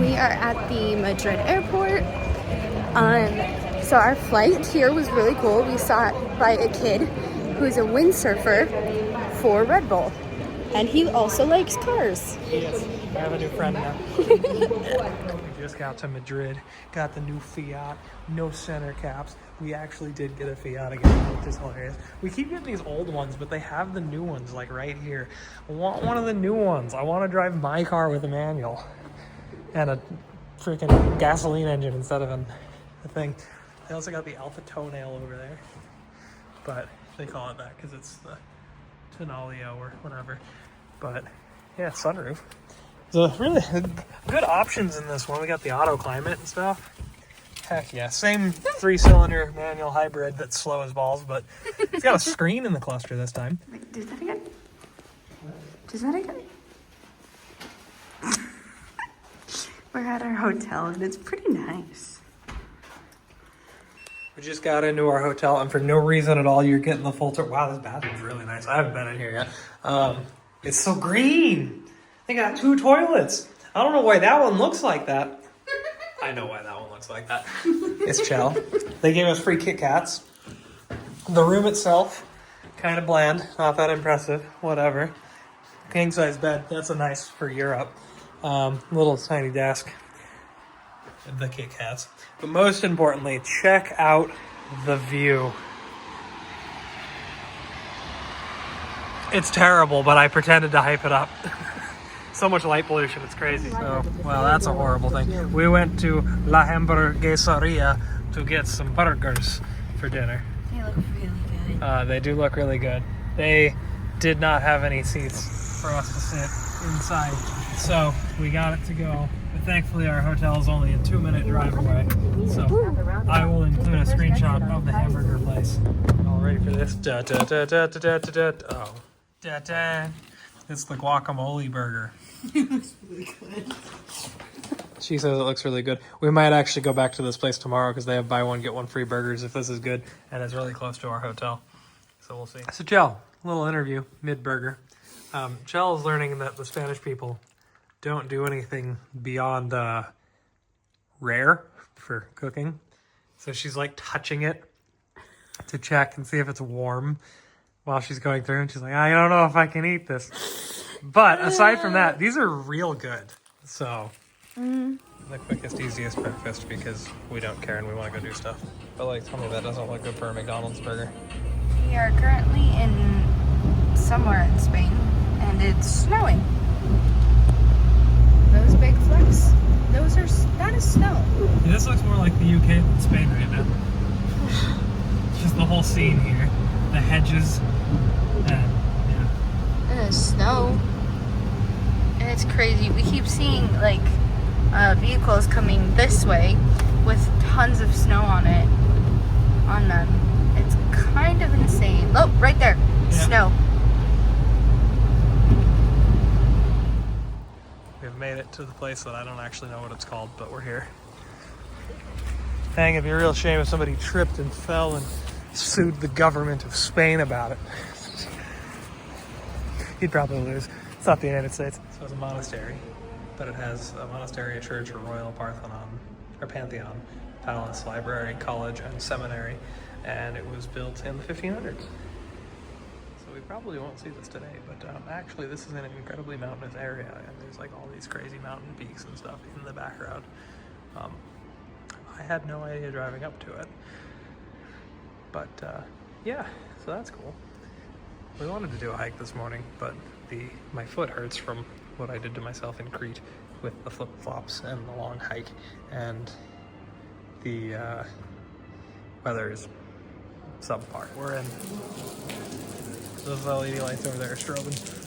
We are at the Madrid airport. So our flight here was really cool. We sat by a kid who's a windsurfer for Red Bull. And he also likes cars. Yes, I have a new friend now. We just got to Madrid, got the new Fiat, no center caps. We actually did get a Fiat again, which is hilarious. We keep getting these old ones, but they have the new ones like right here. I want one of the new ones. I want to drive my car with a manual and a freaking gasoline engine instead of a thing. They also got the Alpha toenail over there, but they call it that because it's the Tonalio or whatever. But yeah, sunroof. So really good options in this one. We got the auto climate and stuff. Heck yeah, same 3-cylinder manual hybrid that's slow as balls, but it's got a screen in the cluster this time. Wait, do that again? Do that again? We're at our hotel and it's pretty nice. We just got into our hotel, and for no reason at all, you're getting the full tour. Wow, this bathroom's really nice. I haven't been in here yet. It's so green. They got 2 toilets. I don't know why that one looks like that. I know why that one looks like that. It's chill. They gave us free Kit Kats. The room itself, kind of bland. Not that impressive. Whatever. King size bed. That's a nice for Europe. Little tiny desk. The Kit Kats. But most importantly, check out the view. It's terrible, but I pretended to hype it up. So much light pollution, it's crazy. So, well, that's a horrible thing. We went to La Hamburgueseria to get some burgers for dinner. They look really good. They do look really good. They did not have any seats for us to sit inside, so we got it to go. But thankfully, our hotel is only a 2-minute drive away, so I will include a screenshot of the hamburger place. All ready for this? Oh. It's the guacamole burger. It looks really good. She says it looks really good. We might actually go back to this place tomorrow because they have buy one, get one free burgers if this is good, and it's really close to our hotel. So we'll see. So Chell, little interview, mid-burger. Chell is learning that the Spanish people don't do anything beyond rare for cooking. So she's like touching it to check and see if it's warm while she's going through, and she's like, I don't know if I can eat this. But aside from that, these are real good. So the quickest, easiest breakfast because we don't care and we want to go do stuff. But like, tell me that doesn't look good for a McDonald's burger. We are currently in somewhere in Spain and it's snowing. Those big flecks, that is snow. Yeah, this looks more like the UK than Spain right now. Just the whole scene here. The hedges, and yeah. And it's snow. And it's crazy. We keep seeing like vehicles coming this way with tons of snow on them. It's kind of insane. Oh, right there. Yeah. Snow. We've made it to the place that I don't actually know what it's called, but we're here. Dang, it'd be a real shame if somebody tripped and fell and sued the government of Spain about it. He'd probably lose. It's not the United States. So it's a monastery, but it has a monastery, a church, a royal Parthenon, or Pantheon, palace, library, college, and seminary, and it was built in the 1500s. So we probably won't see this today, but actually this is an incredibly mountainous area, and there's like all these crazy mountain peaks and stuff in the background. I had no idea driving up to it. But yeah, so that's cool. We wanted to do a hike this morning, but my foot hurts from what I did to myself in Crete with the flip-flops and the long hike, and the weather is subpar. We're in. Those LED lights over there are strobing.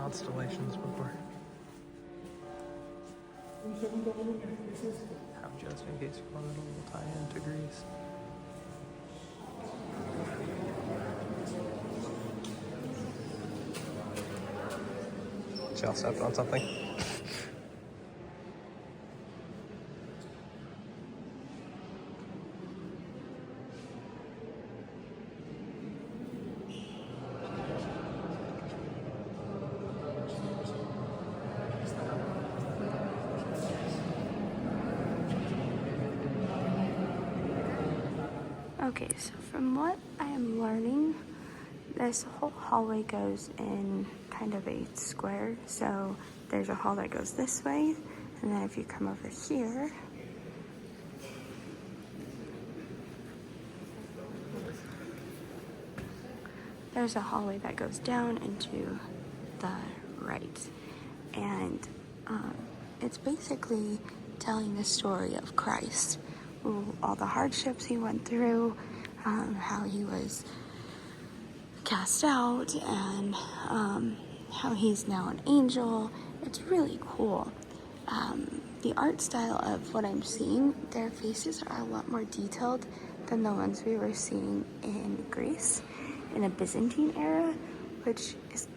constellations before. Just in case you wanted a little tie-in to Greece. Shell stepped on something. Okay, so from what I am learning, this whole hallway goes in kind of a square. So there's a hall that goes this way, and then if you come over here, there's a hallway that goes down into the right. And it's basically telling the story of Christ, all the hardships he went through, how he was cast out, and how he's now an angel. It's really cool. The art style of what I'm seeing, their faces are a lot more detailed than the ones we were seeing in Greece in a Byzantine era, which is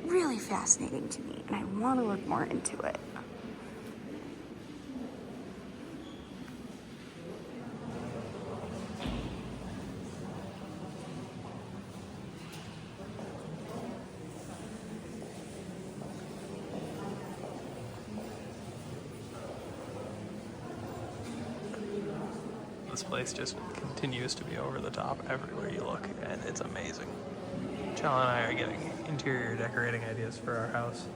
really fascinating to me, and I want to look more into it. This place just continues to be over the top everywhere you look, and it's amazing. Chal and I are getting interior decorating ideas for our house.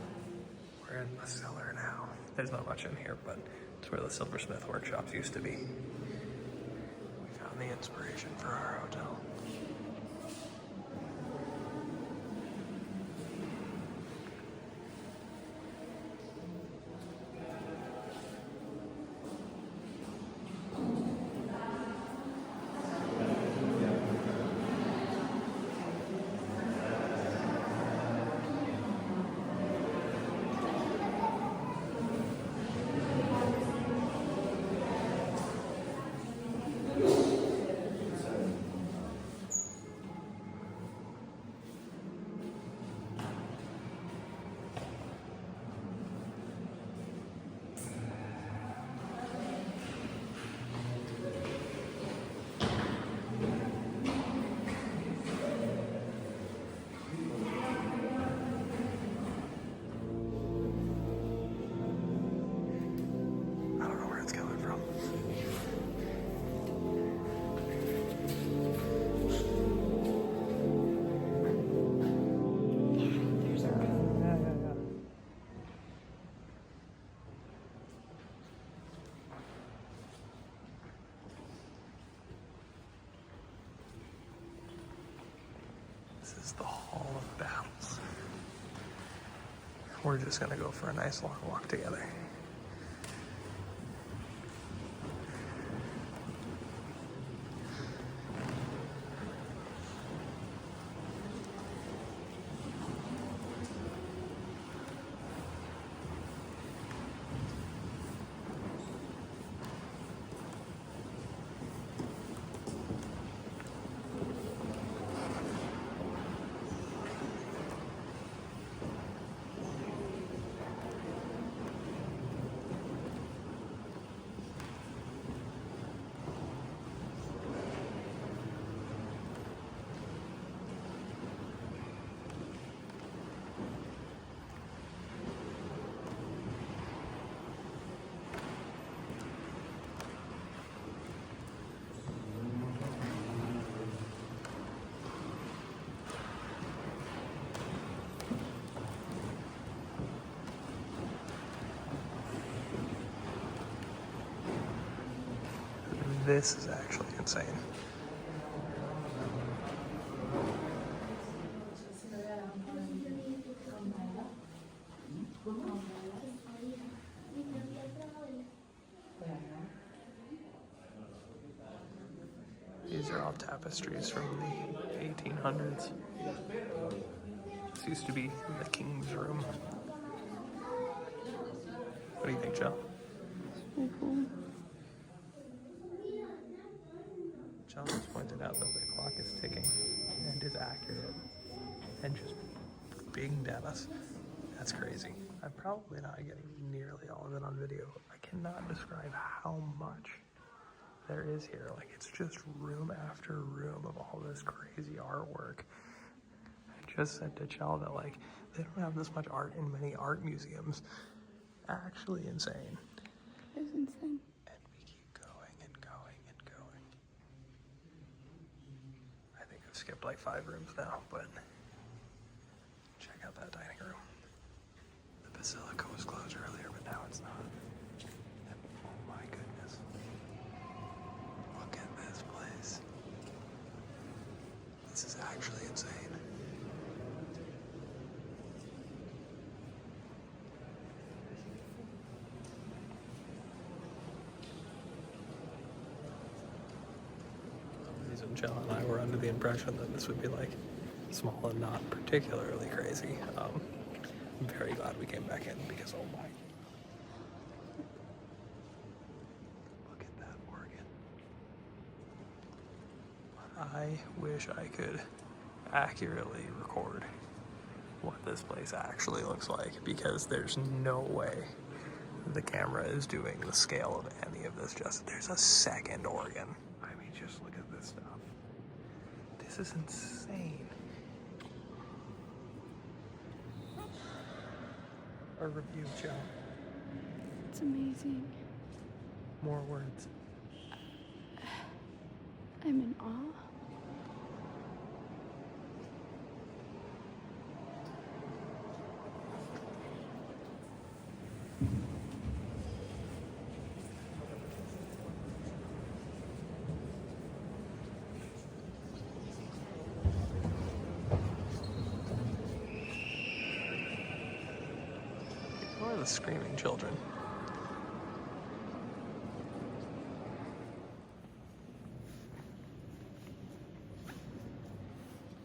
We're in the cellar now. There's not much in here, but it's where the silversmith workshops used to be. We found the inspiration for our hotel. This is the Hall of Battles. We're just gonna go for a nice long walk together. This is actually insane. These are all tapestries from the 1800s. This used to be the king's room. What do you think, Jill? Very cool. Jill just pointed out that the clock is ticking and is accurate and just binged at us. That's crazy. I'm probably not getting nearly all of it on video. I cannot describe how much there is here. Like, it's just room after room of all this crazy artwork. I just said to Chell that, like, they don't have this much art in many art museums. Actually insane. It's insane. And we keep going and going and going. I think I've skipped like 5 rooms now, but check out that dining room. The Basilica was closed earlier, but now it's not. And oh my goodness. Look at this place. This is actually insane. Jill and I were under the impression that this would be like small and not particularly crazy. I'm very glad we came back in because oh my. Look at that organ. I wish I could accurately record what this place actually looks like because there's no way the camera is doing the scale of any of this justice. There's a second organ. I mean, just look at this stuff. This is insane. A review, Joe. It's amazing. More words. I'm in awe. Ignore the screaming children.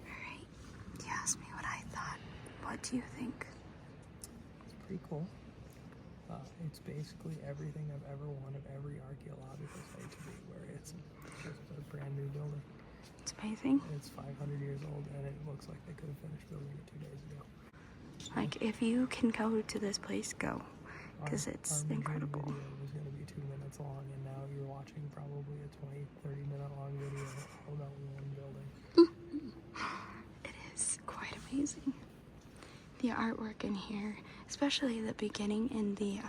Alright, you asked me what I thought. What do you think? It's pretty cool. It's basically everything I've ever wanted every archaeological site to be, where it's just a brand new building. It's amazing. It's 500 years old, and it looks like they could have finished building it 2 days ago. Like, if you can go to this place, go. Because it's our incredible. video was going to be 2 minutes long, and now you're watching probably a 20-30 minute long video all about one building. It is quite amazing. The artwork in here, especially the beginning in the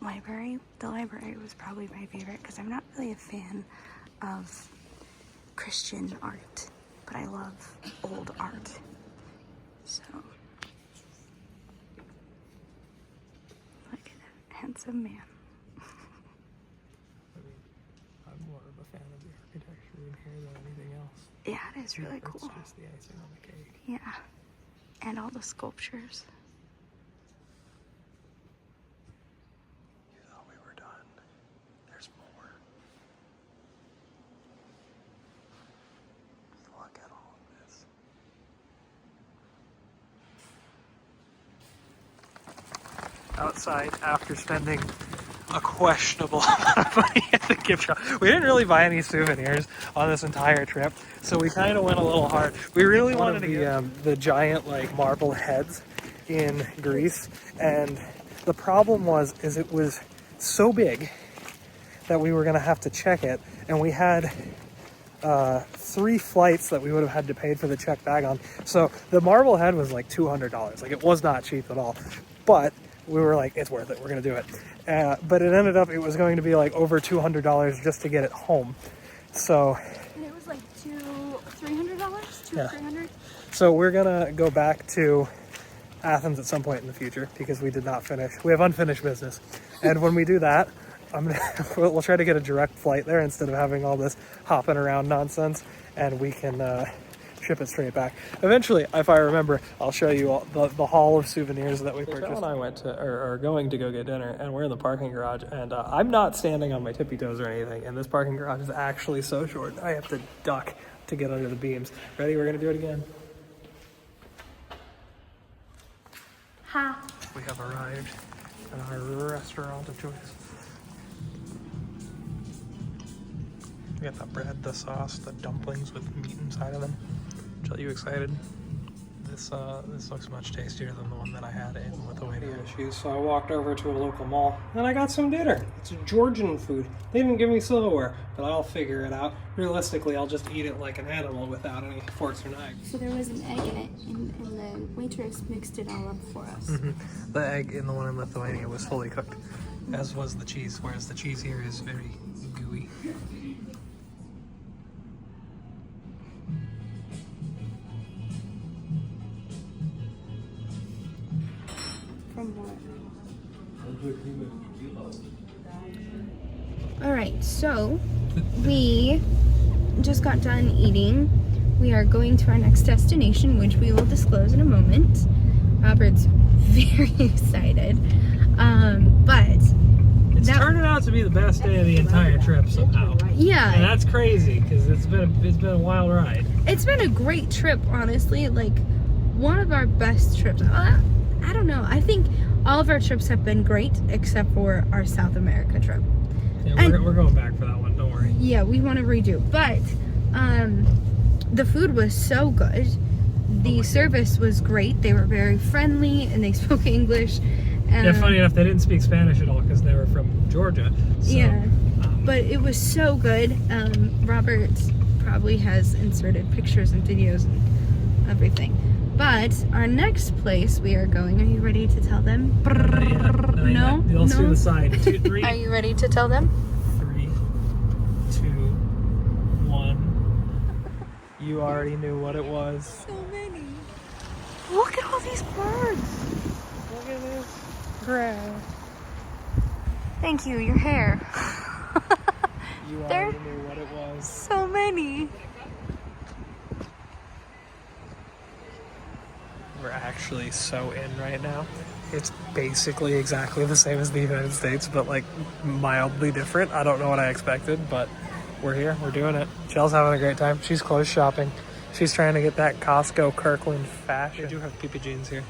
library. The library was probably my favorite because I'm not really a fan of Christian art, but I love old art. So, look at that handsome man. I mean, I'm more of a fan of the architecture in here than anything else. Yeah, it is really cool. It's just the icing on the cake. Yeah, and all the sculptures. You thought we were done. There's more. Look at all of this. Outside, after spending a questionable amount of money at the gift shop. We didn't really buy any souvenirs on this entire trip, so we kind of went a little hard. We really wanted to get the giant like marble heads in Greece, and the problem was it was so big that we were going to have to check it, and we had 3 flights that we would have had to pay for the check bag on. So the marble head was like $200. Like, it was not cheap at all, but we were like, it's worth it, we're gonna do it. But it ended up, it was going to be like over $200 just to get it home. So, And it was like $300? Yeah. $300? So we're gonna go back to Athens at some point in the future because we did not finish. We have unfinished business. And when we do that, we'll try to get a direct flight there instead of having all this hopping around nonsense, and we can ship it straight back. Eventually, if I remember, I'll show you all the haul of souvenirs that we purchased. Michelle and I went to, are going to go get dinner, and we're in the parking garage, and I'm not standing on my tippy toes or anything, and this parking garage is actually so short, I have to duck to get under the beams. Ready? We're gonna do it again. Ha. We have arrived at our restaurant of choice. We got the bread, the sauce, the dumplings with meat inside of them. Are you excited? This looks much tastier than the one that I had in Lithuania. So I walked over to a local mall and I got some dinner. It's Georgian food. They didn't give me silverware, but I'll figure it out. Realistically, I'll just eat it like an animal without any forks or knives. So there was an egg in it, and the waitress mixed it all up for us. The egg in the one in Lithuania was fully cooked, as was the cheese, whereas the cheese here is very gooey. Alright, so we just got done eating. We are going to our next destination, which we will disclose in a moment. Robert's very excited. But it's turning out to be the best day of the entire trip somehow. Yeah. And that's crazy because it's been a wild ride. It's been a great trip, honestly. Like, one of our best trips. I don't know. I think all of our trips have been great except for our South America trip. Yeah, we're going back for that one, don't worry. Yeah, we want to redo. But the food was so good. The service was great. They were very friendly and they spoke English. Yeah, funny enough, they didn't speak Spanish at all because they were from Georgia. So, yeah, but it was so good. Robert probably has inserted pictures and videos and everything. But our next place we are going, are you ready to tell them? No? You'll see the sign. 2, 3. Are you ready to tell them? 3, 2, 1. You already knew what it was. So many. Look at all these birds. Look at this grass. Thank you, your hair. You already knew what it was. So many. We're actually so in right now. It's basically exactly the same as the United States, but like mildly different. I don't know what I expected, but we're here. We're doing it. Chell's having a great time. She's clothes shopping. She's trying to get that Costco Kirkland fashion. They do have PP jeans here.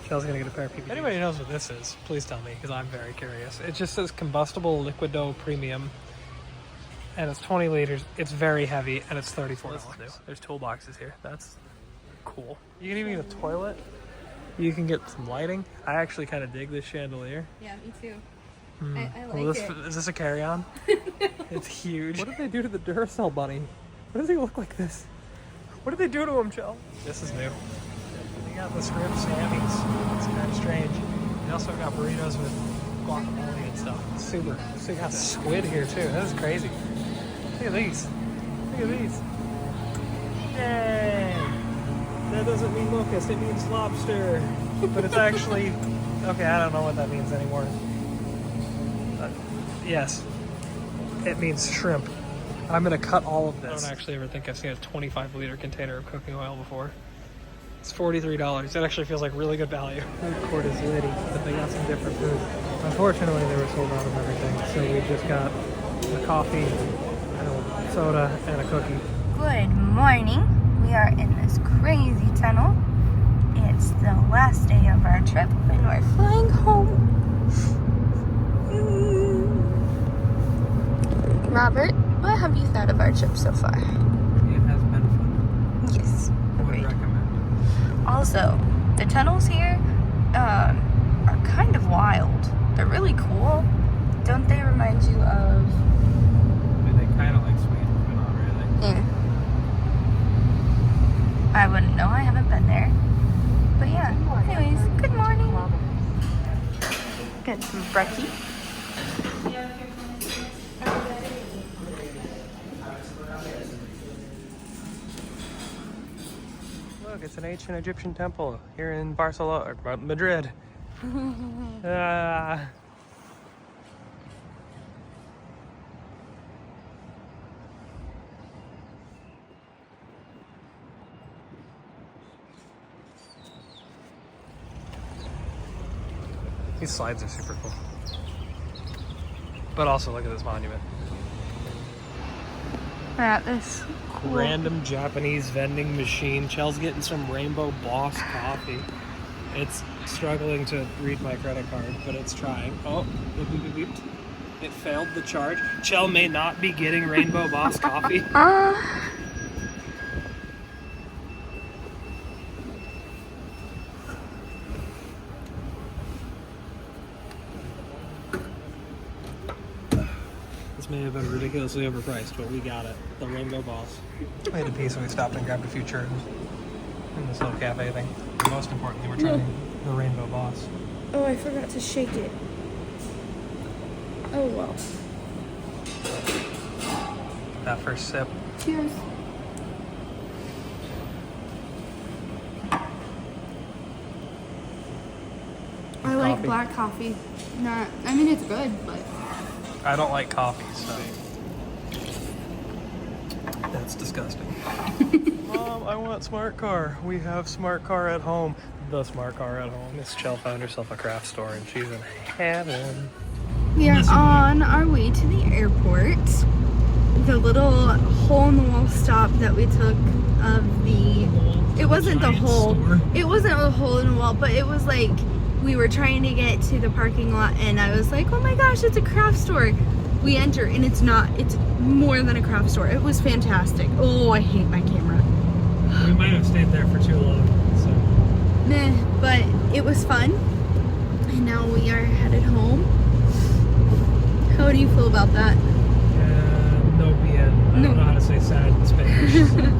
Chell's gonna get a pair of PP jeans. Anybody knows what this is, please tell me, because I'm very curious. It just says combustible liquid dough premium, and it's 20 liters. It's very heavy, and it's $34. There's toolboxes here. That's cool. You can even get a toilet. You can get some lighting. I actually kind of dig this chandelier. Yeah, me too. I like Well, it. Is this a carry-on? It's huge. What did they do to the Duracell bunny? What does he look like this? What did they do to him, Chell? This is new. They got the shrimp Sammys. It's kind of strange. They also got burritos with guacamole and stuff. It's super. They got squid here too. That is crazy. Look at these. Look at these. Yay! That doesn't mean locust, it means lobster. But it's actually, okay, I don't know what that means anymore. Yes, it means shrimp. I'm gonna cut all of this. I don't actually ever think I've seen a 25-liter container of cooking oil before. It's $43. That actually feels like really good value. Food court is litty, but they got some different food. Unfortunately, they were sold out of everything, so we just got a coffee, and a soda, and a cookie. Good morning. We are in this crazy tunnel. It's the last day of our trip and we're flying home. Robert, what have you thought of our trip so far? It has been fun. Yes, I would agreed. recommend. Also, the tunnels here are kind of wild. They're really cool. Don't they remind you of... They kind of like Sweden, but not really. Yeah. I wouldn't know. I haven't been there. But yeah. Anyways, good morning. Got some brekkie. Look, it's an ancient Egyptian temple here in Barcelona, or Madrid. These slides are super cool. But also look at this monument. We're at this Random Japanese vending machine. Chell's getting some Rainbow Boss coffee. It's struggling to read my credit card, but it's trying. Oh, beep, beep, beep, beep. It failed the charge. Chell may not be getting Rainbow Boss coffee. This may have been ridiculously overpriced, but we got it. The Rainbow Boss. We had a piece, so we stopped and grabbed a few churros in this little cafe thing. And most importantly, we're trying the Rainbow Boss. Oh, I forgot to shake it. Oh well. That first sip. Cheers. I like Coffee. black coffee. I mean, it's good, but I don't like coffee, so that's disgusting. Mom, I want smart car. We have smart car at home. The smart car at home. Miss Chell found herself a craft store and she's in heaven. we are on our way to the airport. The little hole-in-the-wall stop that we took of the... It wasn't the hole. It wasn't a hole in the wall, but it was like we were trying to get to the parking lot and I was like, oh my gosh, it's a craft store. We enter and it's not. It's more than a craft store. It was fantastic. Oh, I hate my camera. We might have stayed there for too long, so... Meh, but it was fun. And now we are headed home. How do you feel about that? No bien. I don't know how to say sad in Spanish. So.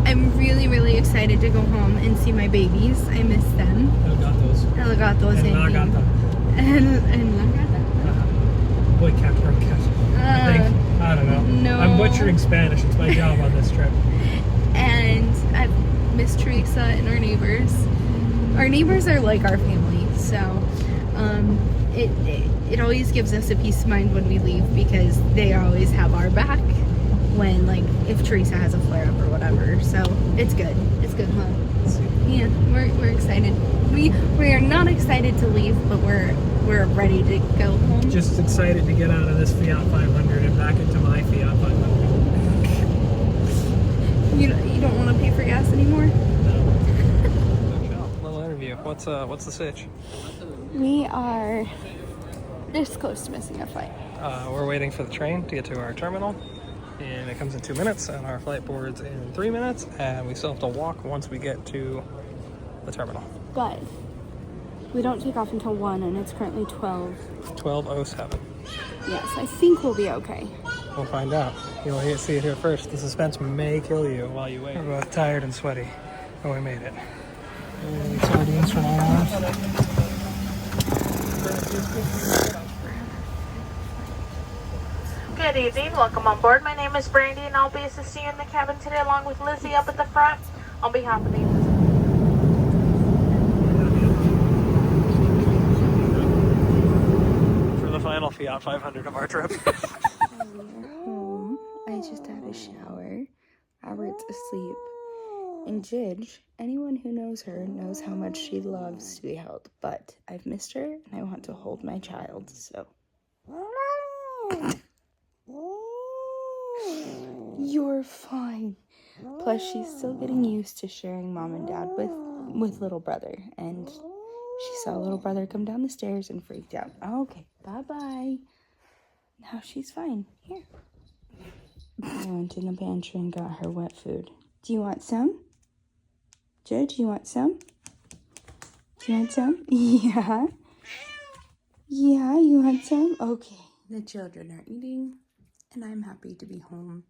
I'm really, really excited to go home and see my babies. I miss them. El gatos. El gatos And la gata. And la gata. Boy cat, girl cat. I think. I don't know. No. I'm butchering Spanish. It's my job on this trip. And I've missed Teresa and our neighbors. Our neighbors are like our family, so it always gives us a peace of mind when we leave because they always have our back when, like, if Teresa has a flare-up or whatever. So it's good. It's good, huh? Yeah, we're excited. We are not excited to leave, but we're ready to go home. Just excited to get out of this Fiat 500 and back into my Fiat 500. You don't want to pay for gas anymore? No. Little interview. What's the sitch? We are this close to missing a flight. We're waiting for the train to get to our terminal, and it comes in 2 minutes, and our flight boards in 3 minutes, and we still have to walk once we get to the terminal. But we don't take off until 1, and it's currently 12:07. Yes, I think we'll be okay. We'll find out. You'll see it here first. The suspense may kill you while you wait. We're both tired and sweaty, but we made it. Sardines for 9 hours. Good evening. Welcome on board. My name is Brandy and I'll be assisting you in the cabin today along with Lizzie up at the front on behalf of the... For the final Fiat 500 of our trip. We're home. I just had a shower. Robert's asleep. And Jidge, anyone who knows her knows how much she loves to be held. But I've missed her and I want to hold my child, so... You're fine. Plus, she's still getting used to sharing mom and dad with little brother. And she saw little brother come down the stairs and freaked out. Okay, bye-bye. Now she's fine. Here. I went in the pantry and got her wet food. Do you want some? Judge, you want some? Do you want some? Yeah. Yeah, you want some? Okay. The children are eating, and I'm happy to be home.